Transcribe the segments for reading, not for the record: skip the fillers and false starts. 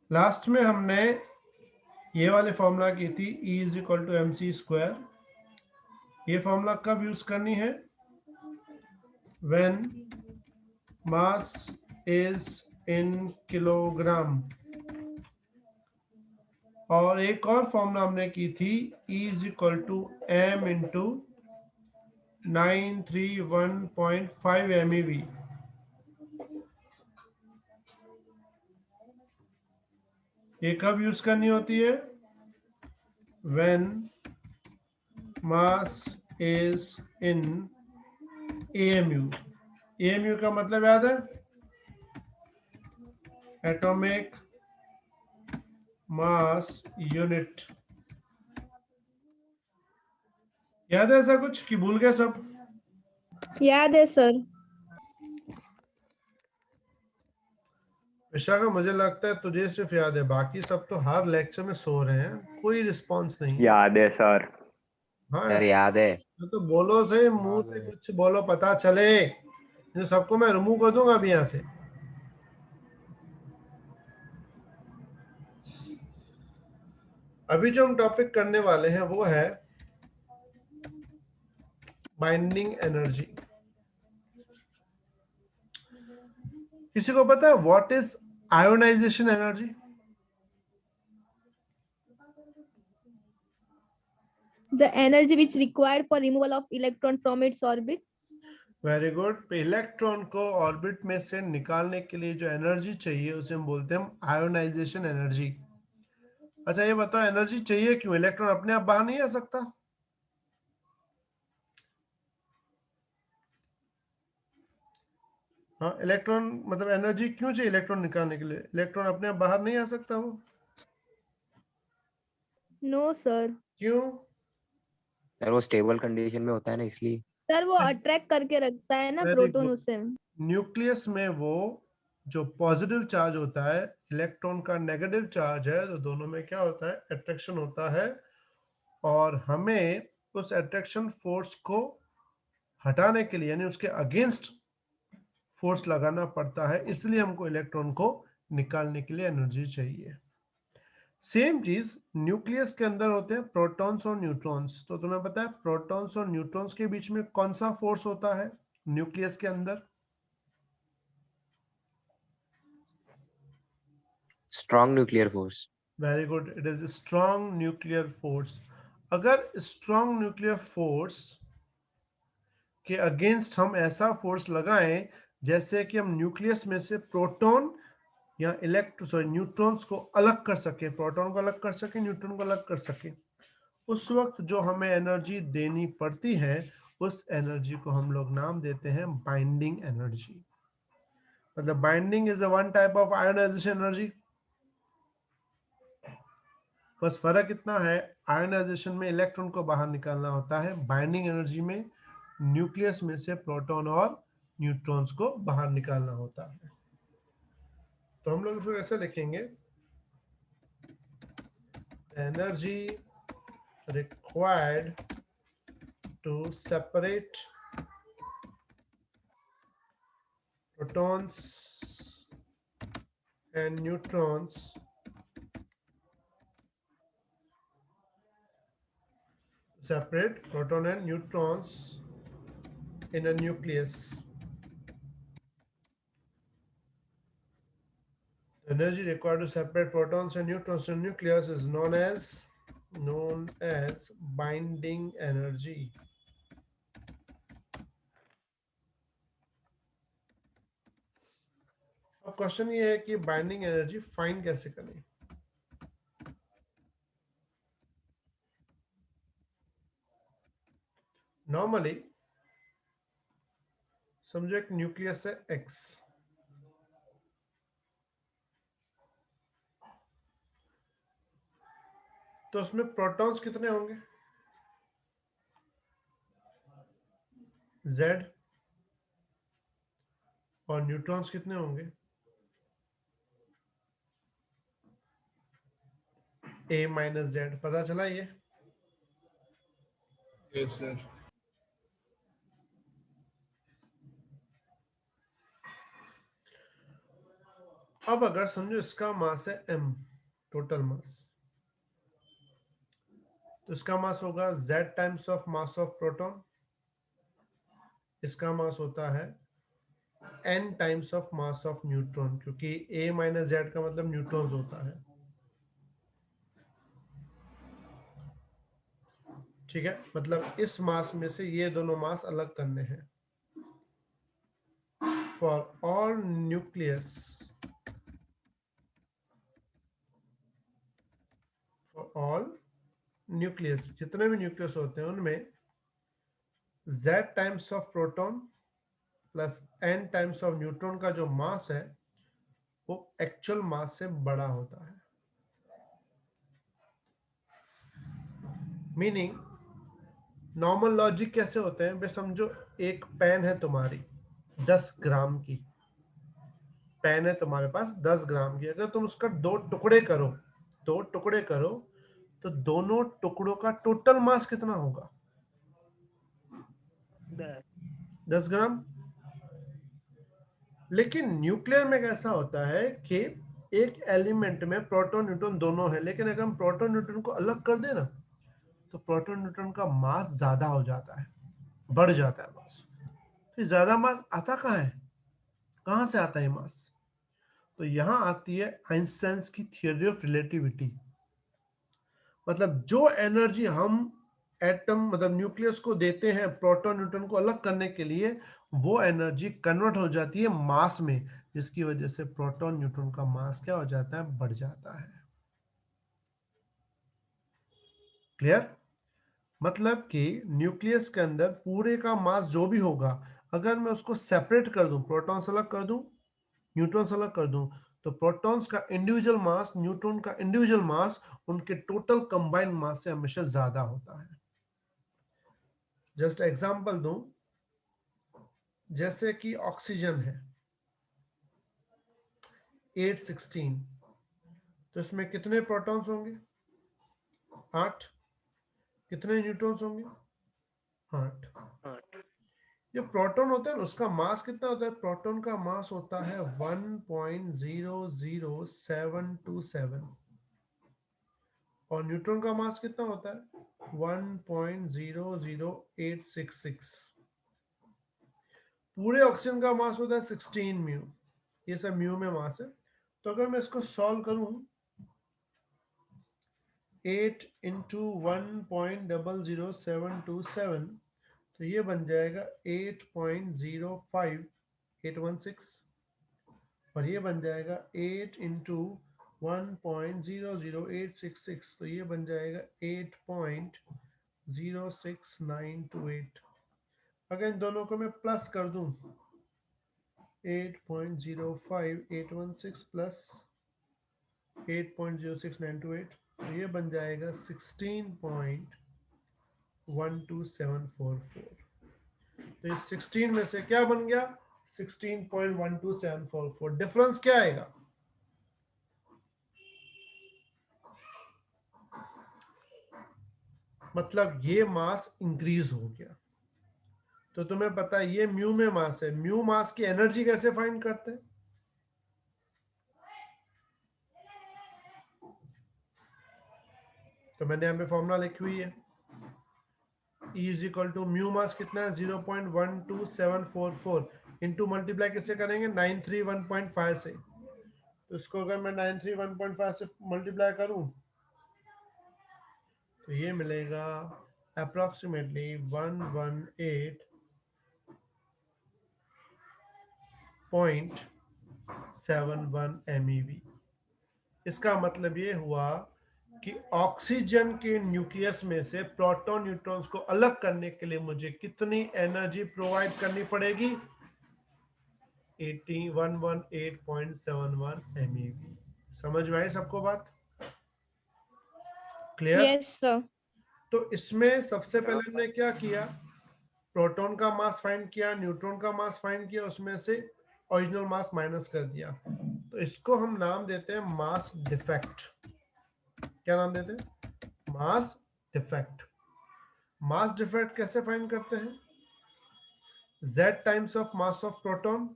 Last में हमने ये वाले फॉर्मूला की थी E is equal to mc²। ये फॉर्मूला कब यूज करनी है? When mass is in kilogram. और एक और फॉर्मूला हमने की थी E is equal to m into 931.5 MeV। ये कब यूज करनी होती है? When mass is in AMU। AMU का मतलब याद है? Atomic mass unit. याद है ऐसा कुछ कि भूल गए सब? याद है सर। विशाखा, मुझे लगता है तुझे सिर्फ याद है, बाकी सब तो हर लेक्चर में सो रहे हैं, कोई रिस्पांस नहीं है। याद है सर। हाँ सर याद है। तो बोलो, से मुंह से कुछ बोलो, पता चले। जो सबको मैं रिमूव कर दूंगा अभी यहाँ से। अभी जो हम टॉपिक करने वाले हैं वो है बाइंडिंग एनर्जी। किसी को पता है what is ionization energy? The energy which required for removal of electron from its orbit. Very good. Electron को ऑर्बिट में से निकालने के लिए जो एनर्जी चाहिए उसे हम बोलते हैं आयोनाइजेशन एनर्जी। अच्छा ये बताओ, एनर्जी चाहिए क्यों? इलेक्ट्रॉन अपने आप बाहर नहीं आ सकता? हाँ, इलेक्ट्रॉन मतलब एनर्जी क्यों चाहिए इलेक्ट्रॉन निकालने के लिए? इलेक्ट्रॉन अपने आप बाहर नहीं आ सकता वो? No sir. क्यों? सर वो स्टेबल कंडीशन में होता है ना, इसलिए। सर वो अट्रैक्ट करके रखता है ना Very प्रोटॉन good. उसे। न्यूक्लियस में वो जो पॉजिटिव चार्ज होता है, इलेक्ट्रॉन का नेगेटिव चार्ज है, तो दोनों में क्या होता है? अट्रैक्शन होता है। और हमें उस अट्रैक्शन फोर्स को हटाने के लिए, यानी उसके अगेंस्ट फोर्स लगाना पड़ता है, इसलिए हमको इलेक्ट्रॉन को निकालने के लिए एनर्जी चाहिए। सेम चीज न्यूक्लियस के अंदर होते हैं प्रोटॉन्स और न्यूट्रॉन्स। तो तुम्हें पता है प्रोटॉन्स और न्यूट्रॉन्स के बीच में कौन सा फोर्स होता है न्यूक्लियस के अंदर? Strong nuclear force. Very good, it is strong nuclear force. अगर स्ट्रॉन्ग न्यूक्लियर फोर्स के अगेंस्ट हम ऐसा फोर्स लगाएं जैसे कि हम न्यूक्लियस में से प्रोटॉन या न्यूट्रॉन्स को अलग कर सके, प्रोटॉन को अलग कर सके, न्यूट्रॉन को अलग कर सके, उस वक्त जो हमें एनर्जी देनी पड़ती है उस एनर्जी को हम लोग नाम देते हैं बाइंडिंग एनर्जी। मतलब binding is a one type of ionization energy. बस फर्क इतना है, आयोनाइजेशन में इलेक्ट्रॉन को बाहर निकालना होता है, बाइंडिंग एनर्जी में न्यूक्लियस में से प्रोटॉन और न्यूट्रॉन्स को बाहर निकालना होता है। तो हम लोग फिर ऐसे लिखेंगे, energy required to separate protons and neutrons in a nucleus. The energy required to separate protons and neutrons in a nucleus is known as binding energy. अब क्वेश्चन ये है कि बाइंडिंग एनर्जी फाइंड कैसे करें? नॉर्मली समझो एक nucleus है X, तो उसमें प्रोटॉन्स कितने होंगे? Z। और न्यूट्रॉन्स कितने होंगे? A minus Z। पता चला ये? Yes sir. अब अगर समझो इसका मास है m, टोटल मास, तो इसका मास होगा z times of mass of proton, इसका मास होता है n times of mass of neutron, क्योंकि a माइनस जेड का मतलब न्यूट्रॉन्स होता है। ठीक है, मतलब इस मास में से ये दोनों मास अलग करने हैं। For all nucleus, for all nucleus, जितने भी न्यूक्लियस होते हैं उनमें z times of proton plus n times of neutron का जो मास है वो एक्चुअल मास से बड़ा होता है। मीनिंग नॉर्मल लॉजिक कैसे होते हैं बे, समझो एक पेन है तुम्हारी 10 ग्राम की, पेन है तुम्हारे पास 10 ग्राम की, अगर तुम उसका दो टुकड़े करो, तो दोनों टुकड़ों का टोटल मास कितना होगा? 10 ग्राम। लेकिन न्यूक्लियर में कैसा होता है कि एक एलिमेंट में प्रोटॉन न्यूट्रॉन दोनों है, लेकिन अगर हम प्रोटॉन न्यूट्रॉन को अलग कर दें ना, तो प्रोटॉन न्यूट्रॉन का मास ज्यादा हो जाता है, बढ़ जाता है मास। तो ज्यादा मास आता कहाँ से आता है मास? तो यहां आती है आइंस्टाइन की थ्योरी ऑफ रिलेटिविटी। मतलब जो एनर्जी हम एटम मतलब न्यूक्लियस को देते हैं प्रोटॉन न्यूट्रॉन को अलग करने के लिए, वो एनर्जी कन्वर्ट हो जाती है मास में, जिसकी वजह से प्रोटॉन न्यूट्रॉन का मास क्या हो जाता है? बढ़ जाता है। क्लियर? मतलब कि न्यूक्लियस के अंदर पूरे का मास जो भी होगा, अगर मैं उसको सेपरेट कर दूं, प्रोटॉन से अलग कर दूं, न्यूट्रॉन से अलग कर दूं, तो प्रोटॉन्स का इंडिविजुअल मास, न्यूट्रॉन का इंडिविजुअल मास उनके टोटल कंबाइंड मास से हमेशा ज्यादा होता है। जस्ट एग्जांपल दूं, जैसे कि ऑक्सीजन है 816, तो इसमें कितने प्रोटॉन्स होंगे? 8। कितने न्यूट्रॉन्स होंगे? 8। जो प्रोटॉन होता है ना, उसका मास कितना होता है? प्रोटॉन का मास होता है 1.00727, और न्यूट्रॉन का मास कितना होता है? 1.00866। पूरे ऑक्सीजन का मास होता है 16 म्यू, ये सब म्यू में मास है। तो अगर मैं इसको सॉल्व करूं, 8 इंटू 1.00727, तो ये बन जाएगा 8.05816, और ये बन जाएगा 8 इंटू 1.00866, तो ये बन जाएगा 8.06928। अगर इन दोनों को मैं प्लस कर दूं, 8.05816 प्लस 8.06928, तो ये बन जाएगा 16.12744। तो इस 16 में से क्या बन गया? 16.12744। डिफरेंस क्या आएगा? मतलब ये मास इंक्रीज हो गया। तो तुम्हें पता है ये म्यू में मास है, म्यू मास की एनर्जी कैसे फाइंड करते हैं? तो मैंने यहाँ पे फॉर्मूला लिखी हुई है, E is equal to mu mass कितना है? 0.12744 इंटू मल्टीप्लाई किससे करेंगे? 931.5 से। तो इसको अगर मैं 931.5 से मल्टीप्लाई करूं, तो ये मिलेगा अप्रोक्सीमेटली 118.71 MeV। इसका मतलब ये हुआ कि ऑक्सीजन के न्यूक्लियस में से प्रोटॉन न्यूट्रॉन्स को अलग करने के लिए मुझे कितनी एनर्जी प्रोवाइड करनी पड़ेगी? 118.71 MeV। समझ में आई सबको बात? क्लियर? Yes, sir. तो इसमें सबसे पहले हमने क्या किया? प्रोटॉन का मास फाइंड किया, न्यूट्रॉन का मास फाइंड किया, उसमें से ओरिजिनल मास माइनस कर दिया। तो इसको हम नाम देते हैं मास डिफेक्ट। क्या नाम देते हैं? Mass defect. मास डिफेक्ट कैसे फाइंड करते हैं? Z times of mass of proton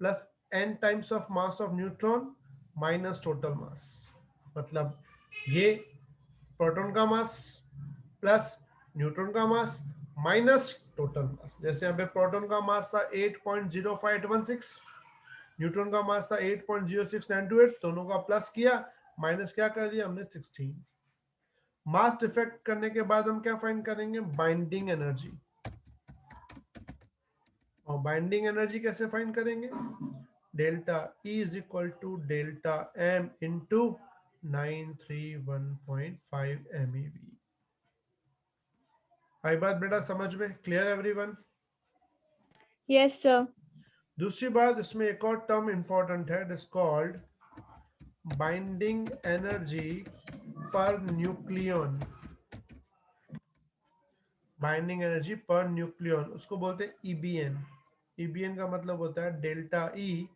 plus n times of mass of neutron minus total mass, मतलब ये प्रोटॉन का मास प्लस न्यूट्रॉन का मास माइनस टोटल मास। जैसे यहाँ पे प्रोटॉन का मास था 8.05816, न्यूट्रॉन का मास था 8.06928, दोनों का प्लस किया, माइनस क्या कर दिया हमने 16। मास डिफेक्ट करने के बाद हम क्या फाइंड करेंगे, बाइंडिंग एनर्जी। और बाइंडिंग एनर्जी कैसे फाइंड करेंगे, delta E is equal to delta M into 931.5 MeV। आई बात बेटा समझ में, क्लियर एवरीवन? Yes, sir. दूसरी बात, इसमें एक और टर्म इंपॉर्टेंट है, it is called binding energy per nucleon. Binding energy per nucleon, उसको बोलते हैं EBN। EBN का मतलब होता है delta E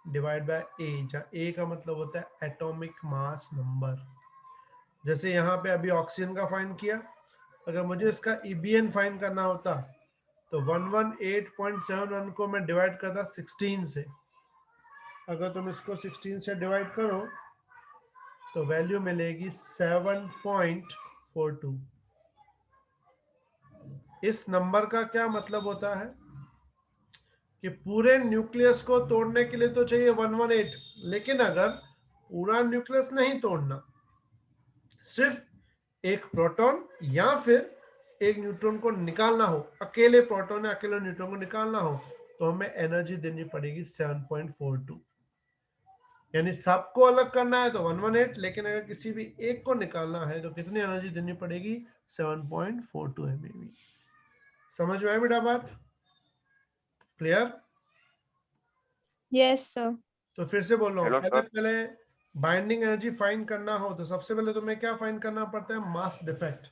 divide by A, जहाँ A का मतलब होता है एटॉमिक मास नंबर। जैसे यहाँ पे अभी ऑक्सीजन का फाइंड किया, अगर मुझे इसका EBN फाइंड करना होता तो 118.71 को मैं डिवाइड करता 16 से। अगर तुम इसको 16 से डिवाइड करो तो वैल्यू मिलेगी 7.42। इस नंबर का क्या मतलब होता है कि पूरे न्यूक्लियस को तोड़ने के लिए तो चाहिए 118, लेकिन अगर पूरा न्यूक्लियस नहीं तोड़ना, सिर्फ एक प्रोटॉन या फिर एक न्यूट्रॉन को निकालना हो, अकेले प्रोटॉन या अकेले न्यूट्रॉन को निकालना हो, तो हमें एनर्जी देनी पड़ेगी 7.42। यानी सबको अलग करना है तो 118, लेकिन अगर किसी भी एक को निकालना है तो कितनी एनर्जी देनी पड़ेगी, 7.42 MeV। समझ में आया बेटा बात, क्लियर? Yes, sir. तो फिर से बोल रहा हूँ, हेलो पहले सर। पहले बाइंडिंग एनर्जी फाइंड करना हो तो सबसे पहले तुम्हें क्या फाइंड करना पड़ता है, मास डिफेक्ट।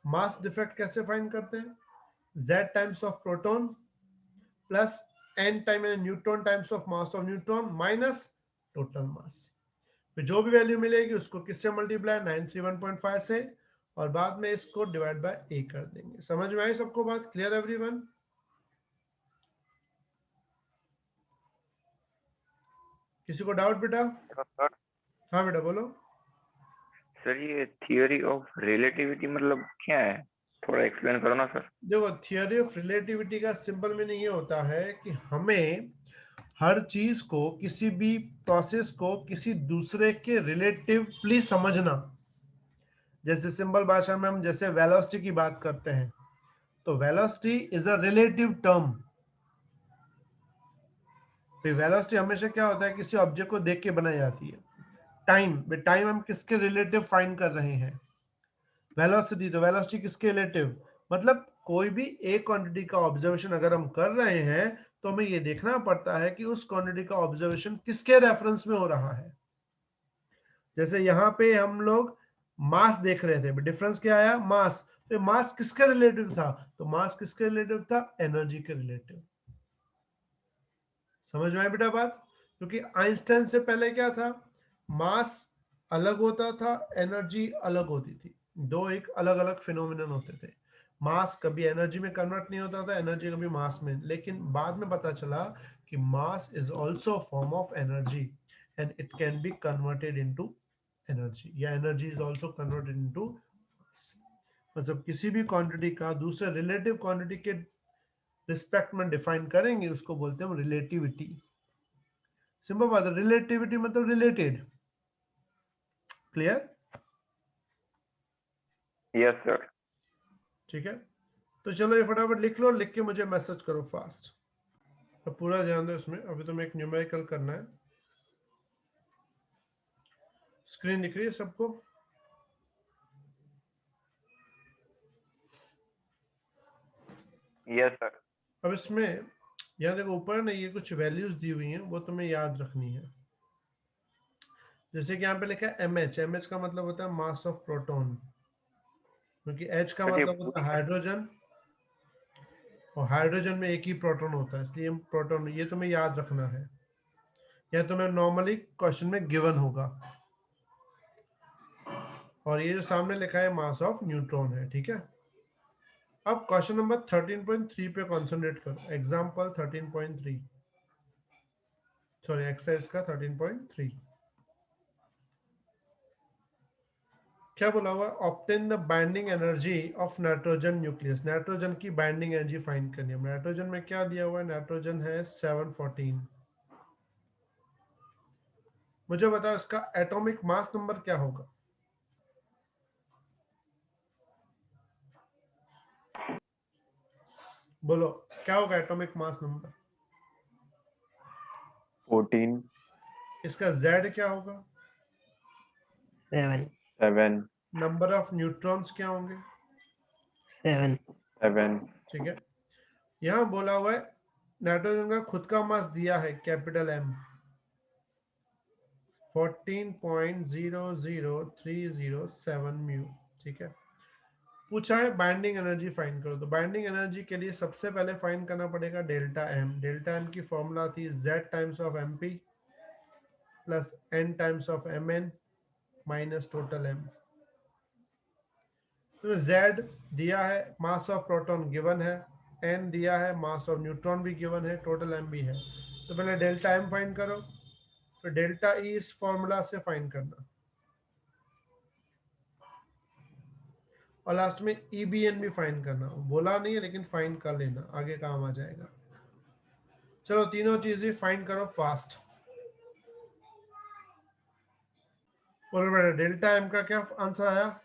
मास डिफेक्ट कैसे फाइंड करते हैं, Z times of proton plus N time neutron times of mass of neutron minus total mass. फिर जो भी वैल्यू मिलेगी उसको किससे मल्टीप्लाई, 931.5 से, और बाद में इसको डिवाइड बाय A कर देंगे। समझ में आई सबको बात, क्लियर एवरीवन? किसी को डाउट बेटा? Hello sir. हाँ बेटा बोलो। सर ये थियोरी ऑफ रिलेटिविटी मतलब क्या है, थोड़ा एक्सप्लेन करो ना सर। देखो, थियोरी ऑफ रिलेटिविटी का सिंपल मीनिंग ये होता है कि हमें हर चीज को, किसी भी प्रोसेस को किसी दूसरे के रिलेटिवली समझना। जैसे सिंपल भाषा में हम जैसे वेलोसिटी की बात करते हैं, तो velocity is a relative term. Velocity हमेशा क्या होता है, किसी ऑब्जेक्ट को देख के बनाई जाती है। टाइम हम किसके रिलेटिव फाइंड कर रहे हैं, वेलोसिटी, तो वेलोसिटी किसके रिलेटिव, मतलब कोई भी एक क्वांटिटी का ऑब्जर्वेशन अगर हम कर रहे हैं तो हमें ये देखना पड़ता है कि उस क्वांटिटी का ऑब्जर्वेशन किसके रेफरेंस में हो रहा है। जैसे यहाँ पे हम लोग मास देख रहे थे, डिफरेंस क्या आया, मास। तो मास किसके रिलेटिव था, तो मास किसके रिलेटिव था, एनर्जी के रिलेटिव। समझ में आया बेटा बात? क्योंकि आइंस्टाइन से पहले क्या था, मास अलग होता था, एनर्जी अलग होती थी, दो एक अलग अलग फिनोमिनन होते थे। मास कभी एनर्जी में कन्वर्ट नहीं होता था, एनर्जी कभी मास में, लेकिन बाद में पता चला कि mass is also form of energy and it can be converted into energy, या energy is also converted into mass. मतलब किसी भी क्वांटिटी का दूसरे रिलेटिव क्वांटिटी के रिस्पेक्ट में डिफाइन करेंगे, उसको बोलते हैं रिलेटिविटी। सिंपल बात है, रिलेटिविटी मतलब रिलेटेड, क्लियर? Yes sir. ठीक है, तो चलो ये फटाफट लिख लो, लिख के मुझे मैसेज करो फास्ट। तो पूरा ध्यान दो इसमें, अभी तुम्हें एक न्यूमेरिकल करना है। स्क्रीन दिख रही है सबको? Yes sir. अब इसमें यहाँ देखो ऊपर ना, ये कुछ वैल्यूज दी हुई हैं, वो तुम्हें याद रखनी है। जैसे कि यहाँ पे लिखा है MH, MH का मतलब होता है मास ऑफ प्रोटॉन, क्योंकि H का सर ये मतलब होता है हाइड्रोजन, और हाइड्रोजन में एक ही प्रोटॉन होता है, इसलिए प्रोटॉन, ये तुम्हें याद रखना है, या तुम्हें नॉर्मली क्वेश्चन में गिवन होगा। और ये जो सामने लिखा है मास ऑफ न्यूट्रॉन है, ठीक है। अब क्वेश्चन नंबर 13.3 पे कॉन्सेंट्रेट करो, एग्जाम्पल 13.3, सॉरी एक्सरसाइज का 13.3। क्या बोला हुआ है? Obtain the binding energy of nitrogen nucleus. Nitrogen की बाइंडिंग एनर्जी फाइंड करनी है। नाइट्रोजन में क्या दिया हुआ है? नाइट्रोजन है 714। मुझे बताओ इसका एटॉमिक मास नंबर क्या होगा? बोलो क्या होगा एटॉमिक मास नंबर? 14 इसका Z क्या होगा? 7 7 नंबर ऑफ न्यूट्रॉन्स क्या होंगे? 7 7 ठीक है, यहाँ बोला हुआ है नाइट्रोजन का खुद का मास दिया है कैपिटल M 14.00307 म्यू। ठीक है, पूछा है बाइंडिंग एनर्जी फाइंड करो। तो बाइंडिंग एनर्जी के लिए सबसे पहले फाइंड करना पड़ेगा डेल्टा M। डेल्टा M की फॉर्मूला थी Z times of MP plus N times of Mn minus total M। तो Z दिया है, मास ऑफ प्रोटॉन गिवन है, N दिया है, मास ऑफ न्यूट्रॉन भी गिवन है, टोटल M भी है। तो पहले डेल्टा M फाइंड करो, फिर डेल्टा E इस फॉर्मूला से फाइंड करना, और लास्ट में EBN भी फाइंड करना। बोला नहीं है लेकिन फाइंड कर लेना, आगे काम आ जाएगा। चलो तीनों चीजें फाइंड करो फास्ट। बोलो बेटा डेल्टा M का क्या आंसर आया?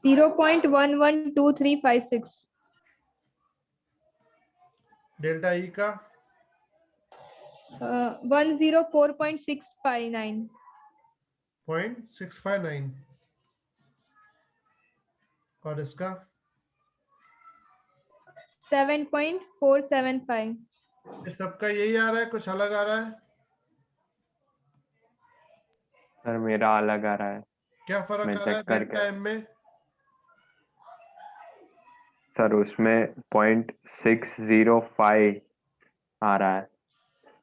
0.112356। डेल्टा E का 104.659। 0.659 और इसका 7.475। ये सबका यही आ रहा है, कुछ अलग आ रहा है? सर मेरा अलग आ रहा है। क्या फर्क मैं आ रहा है चेक करके डेल्टा M में? सर उसमें 0.605 आ रहा है।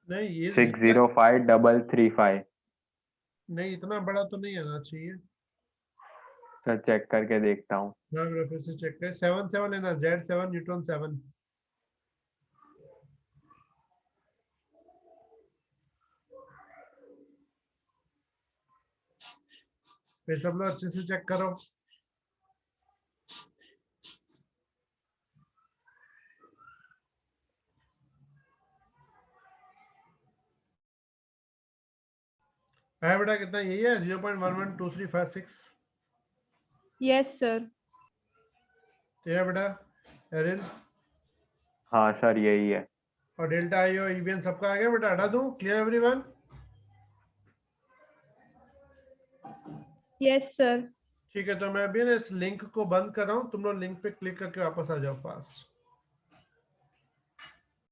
नहीं ये 605335। नहीं, इतना बड़ा तो नहीं आना चाहिए। सर चेक करके देखता हूँ। फिर से चेक करें। 7 है ना, Z7 न्यूट्रॉन 7। फिर सब लोग अच्छे से चेक करो। है बेटा कितना? यही है 0.112356। Yes sir. तेरा बेटा एरिन, हाँ सर यही है। और डेल्टा आई और EBN सबका आ गया बेटा? हटा दूं? Clear everyone? Yes sir. ठीक है, तो मैं अभी ना इस लिंक को बंद कर रहा हूँ, तुम लोग लिंक पे क्लिक करके वापस आ जाओ फास्ट।